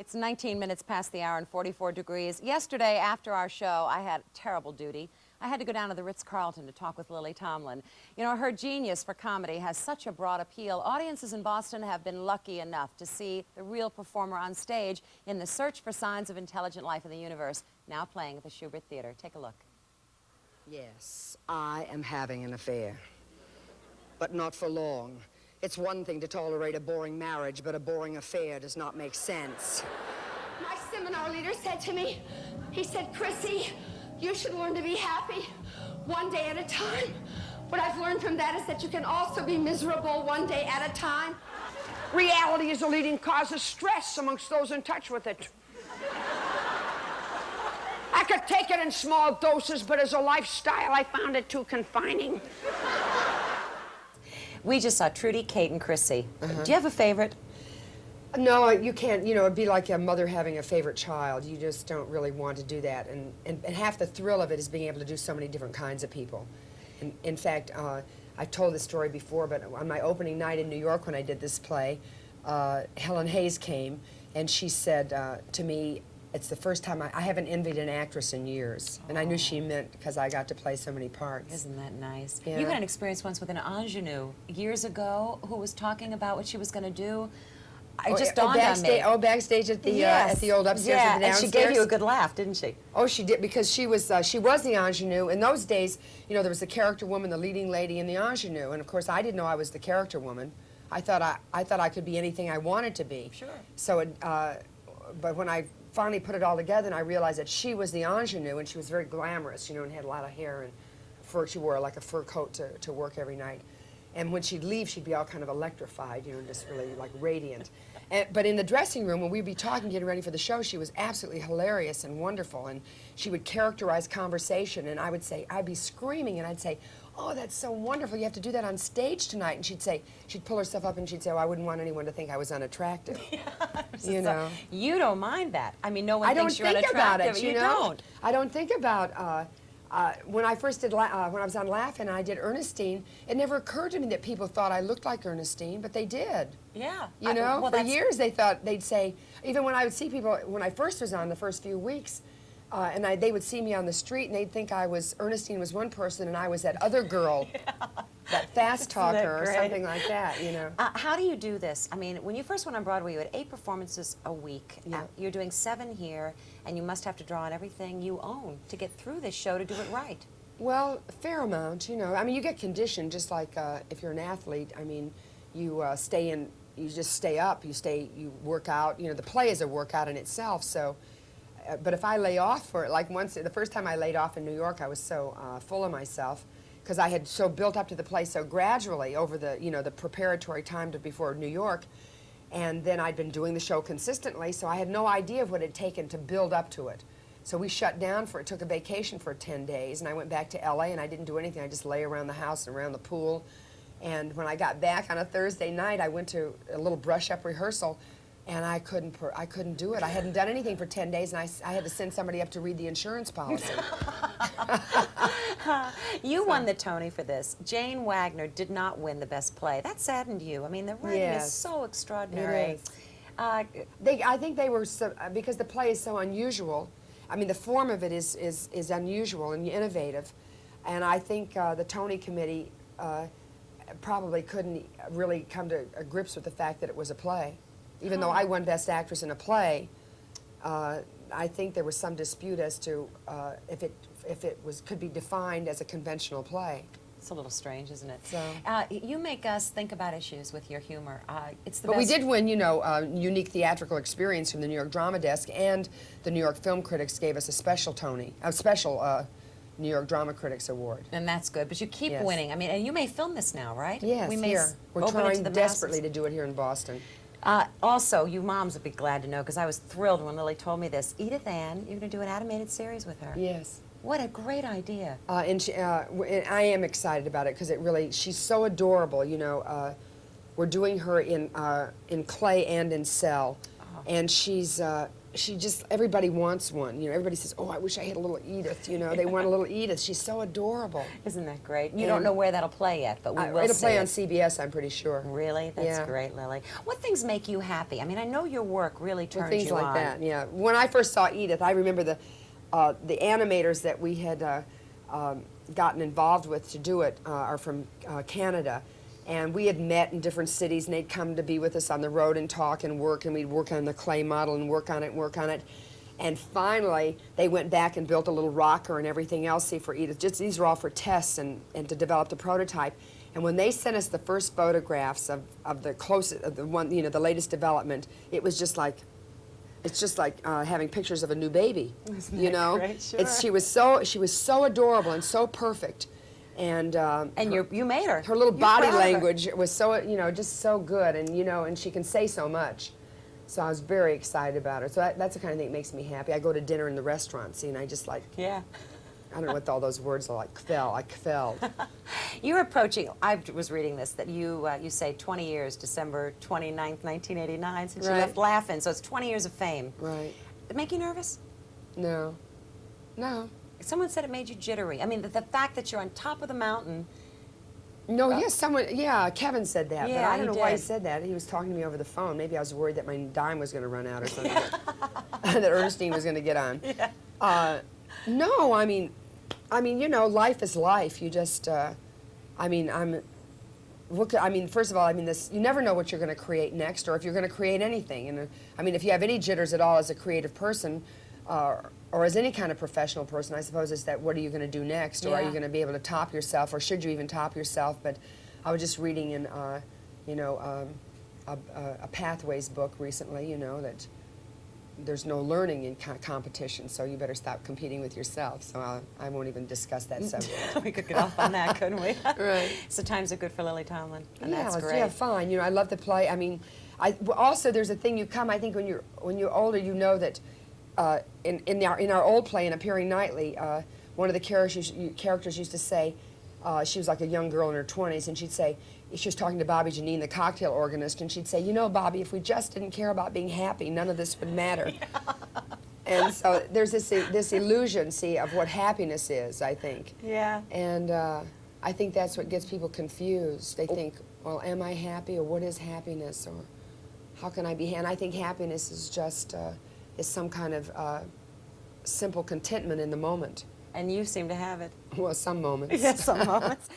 It's 19 minutes past the hour and 44 degrees. Yesterday, after our show, I had terrible duty. I had to go down to the Ritz-Carlton to talk with Lily Tomlin. You know, her genius for comedy has such a broad appeal. Audiences in Boston have been lucky enough to see the real performer on stage in The Search for Signs of Intelligent Life in the Universe, now playing at the Shubert Theater. Take a look. Yes, I am having an affair, but not for long. It's one thing to tolerate a boring marriage, but a boring affair does not make sense. My seminar leader said to me, he said, Chrissy, you should learn to be happy one day at a time. What I've learned from that is that you can also be miserable one day at a time. Reality is a leading cause of stress amongst those in touch with it. I could take it in small doses, but as a lifestyle, I found it too confining. We just saw Trudy, Kate, and Chrissy. Do you have a favorite? No, you can't. You know, it'd be like a mother having a favorite child. You just don't really want to do that. And half the thrill of it is being able to do so many different kinds of people. And in fact, I've told this story before, but on my opening night in New York when I did this play, Helen Hayes came, and she said to me, it's the first time I haven't envied an actress in years. And I knew she meant because I got to play so many parts. Isn't that nice? Yeah. You had an experience once with an ingenue years ago who was talking about what she was going to do. It just dawned on me. Oh, backstage at the old upstairs at the downstairs? And she gave you a good laugh, didn't she? Oh, she did, because she was the ingenue. In those days, you know, there was the character woman, the leading lady, and the ingenue. And of course, I didn't know I was the character woman. I thought I could be anything I wanted to be. Sure. So, but when I finally put it all together, and I realized that she was the ingenue, and she was very glamorous, you know, and had a lot of hair and fur. She wore like a fur coat to work every night. And when she'd leave, she'd be all kind of electrified, you know, just really like radiant. But in the dressing room, when we'd be talking, getting ready for the show, she was absolutely hilarious and wonderful. And she would characterize conversation, and I'd be screaming, and I'd say, oh, that's so wonderful. You have to do that on stage tonight. And she'd pull herself up, and she'd say, oh, I wouldn't want anyone to think I was unattractive. You know. You don't mind that. I mean, no one I thinks don't you're think unattractive. about it, you know? Don't. I don't think about, when I first did, when I was on Laugh-In and I did Ernestine, it never occurred to me that people thought I looked like Ernestine, but they did. Yeah. You know, for years they thought, they'd say, even when I would see people, when I first was on the first few weeks, and they would see me on the street and they'd think Ernestine was one person and I was that other girl, that fast talker or something like that, you know. How do you do this? I mean, when you first went on Broadway, you had 8 performances a week. Yeah. You're doing 7 here, and you must have to draw on everything you own to get through this show to do it right. Well, a fair amount, you know. I mean, you get conditioned just like if you're an athlete. I mean, you you just stay up, you work out. You know, the play is a workout in itself, so. But if I lay off for it, like the first time I laid off in New York, I was so full of myself because I had so built up to the play so gradually over the preparatory time before New York, and then I'd been doing the show consistently, so I had no idea of what it had taken to build up to it. So we shut down took a vacation for 10 days, and I went back to LA, and I didn't do anything. I just lay around the house and around the pool, and when I got back on a Thursday night, I went to a little brush-up rehearsal, and I couldn't do it. I hadn't done anything for 10 days, and I had to send somebody up to read the insurance policy. You won the Tony for this. Jane Wagner did not win the Best Play. That saddened you. I mean, the writing is so extraordinary. It is. I think they were, because the play is so unusual, I mean, the form of it is unusual and innovative, and I think the Tony Committee probably couldn't really come to grips with the fact that it was a play. Even though I won Best Actress in a Play, I think there was some dispute as to if it could be defined as a conventional play. It's a little strange, isn't it? So, you make us think about issues with your humor. It's the but best. we did win, you know, unique theatrical experience from the New York Drama Desk, and the New York Film Critics gave us a special New York Drama Critics Award. And that's good, but you keep winning. I mean, and you may film this now, right? Yes, we're trying desperately to do it here in Boston. Also, you moms would be glad to know, because I was thrilled when Lily told me this. Edith Ann, you're going to do an animated series with her. Yes. What a great idea. And I am excited about it because she's so adorable, you know. We're doing her in clay and in cell. And she's she just, everybody wants one. You know, everybody says, oh, I wish I had a little Edith. You know, they want a little Edith. She's so adorable. Isn't that great? You don't know where that'll play yet, but we will It'll see play on it. CBS, I'm pretty sure. Really? That's Yeah. great, Lily. What things make you happy? I mean, I know your work really turns Things you like on. that, yeah. When I first saw Edith, I remember the animators that we had gotten involved with to do it are from Canada. And we had met in different cities, and they'd come to be with us on the road and talk and work, and we'd work on the clay model and work on it and work on it. And finally, they went back and built a little rocker and everything else, see, for Edith. Just, these were all for tests and to develop the prototype. And when they sent us the first photographs of the closest, of the one, you know, the latest development, it was just like, it's just like having pictures of a new baby. Isn't you that know, great? Sure. she was so adorable and so perfect. And you made her. her little You're body proud of her. language was so, you know, just so good, and you know, and she can say so much. So I was very excited about her. So that's the kind of thing that makes me happy. I go to dinner in the restaurant, see, and I just like, Yeah. I don't know what all those words are, like kveld. You're approaching, I was reading this, that you say 20 years, December 29th, 1989, since you Right. left Laugh-In, so it's 20 years of fame. Right. Did it make you nervous? No. No. Someone said it made you jittery. I mean, the fact that you're on top of the mountain. No, yes, someone, yeah, Kevin said that, but Yeah, I don't he know why he did. said that. He was talking to me over the phone. Maybe I was worried that my dime was going to run out or something. That Ernestine was going to get on. Yeah. No, I mean, you know, life is life. You just, I mean, first of all, I mean, you never know what you're going to create next, or if you're going to create anything. And I mean, if you have any jitters at all as a creative person, or as any kind of professional person, I suppose, is that what are you going to do next, or are you Yeah. going to be able to top yourself, or should you even top yourself? But I was just reading in, you know, a Pathways book recently, you know, that there's no learning in competition, so you better stop competing with yourself. So I won't even discuss that subject. We could get off on that, couldn't we? Right. So times are good for Lily Tomlin, and Yeah, that's it's- great. yeah, fine. You know, I love to play. I mean, also there's a thing you come. I think when you're older, you know that in our old play, in Appearing Nightly, one of the characters used to say, she was like a young girl in her 20s, and she'd say, she was talking to Bobby Janine, the cocktail organist, and she'd say, you know, Bobby, if we just didn't care about being happy, none of this would matter. And so there's this illusion, see, of what happiness is, I think. Yeah. And I think that's what gets people confused. They think, well, am I happy, or what is happiness, or how can I be? And I think happiness is just is some kind of simple contentment in the moment. And you seem to have it. Well, some moments. Yes, some moments.